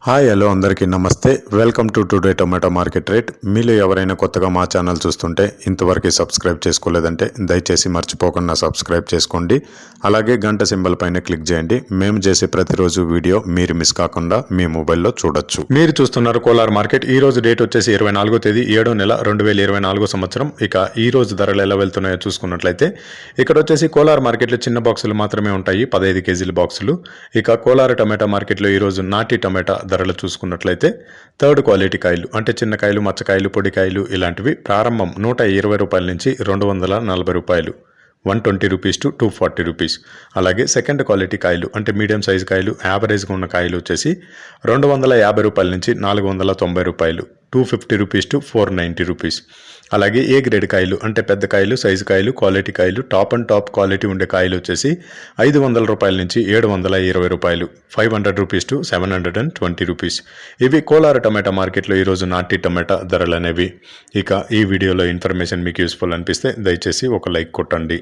Hi hello అందరికీ నమస్తే. Welcome to today tomato market rate. మీలో ఎవరైనా కొత్తగా మా ఛానల్ చూస్తుంటే ఇంతవరకు సబ్స్క్రైబ్ చేసుకోలేదంటే దయచేసి మర్చిపోకుండా సబ్స్క్రైబ్ చేసుకోండి. అలాగే గంట సింబల్ పైన క్లిక్ చేయండి. మేము చేసే ప్రతిరోజు వీడియో మీరు మిస్ కాకుండా మీ మొబైల్లో చూడొచ్చు. మీరు చూస్తున్నారు కోలార్ మార్కెట్. ఈ రోజు డేట్ వచ్చేసి 24వ తేదీ 7వ నెల 2024 సంవత్సరం. ఇక ఈ రోజు ధరలు ఎలా వెళ్తున్నాయో చూసుకున్నట్లయితే ఇక్కడ వచ్చేసి కోలార్ మార్కెట్లో చిన్న బాక్సులు మాత్రమే ఉంటాయి, 15 కేజీల బాక్సులు. ఇక కోలార్ టొమాటో మార్కెట్లో ఈరోజు నాటి టొమాటో ధరలు చూసుకున్నట్లయితే థర్డ్ క్వాలిటీ కాయలు అంటే చిన్న కాయలు, మచ్చకాయలు, పొడికాయలు ఇలాంటివి ప్రారంభం 120 రూపాయల నుంచి 240 రూపాయలు, 120 రూపీస్ టు 240 రూపీస్. అలాగే సెకండ్ క్వాలిటీ కాయలు అంటే మీడియం సైజు కాయలు, యావరేజ్గా ఉన్న కాయలు వచ్చేసి 250 రూపాయల నుంచి 490 రూపాయలు, 250 రూపీస్ టు 490 రూపీస్. అలాగే ఏ గ్రేడ్ కాయలు అంటే పెద్ద కాయలు, సైజు కాయలు, క్వాలిటీ కాయలు, టాప్ అండ్ టాప్ క్వాలిటీ ఉండే కాయలు వచ్చేసి 500 రూపాయల నుంచి 720 రూపాయలు, 500 రూపీస్ టు 720 రూపీస్. ఇవి కోలార్ టొమాటో మార్కెట్లో ఈరోజు నాటి టొమాటో ధరలు అనేవి. ఇక ఈ వీడియోలో ఇన్ఫర్మేషన్ మీకు యూస్ఫుల్ అనిపిస్తే దయచేసి ఒక లైక్ కొట్టండి.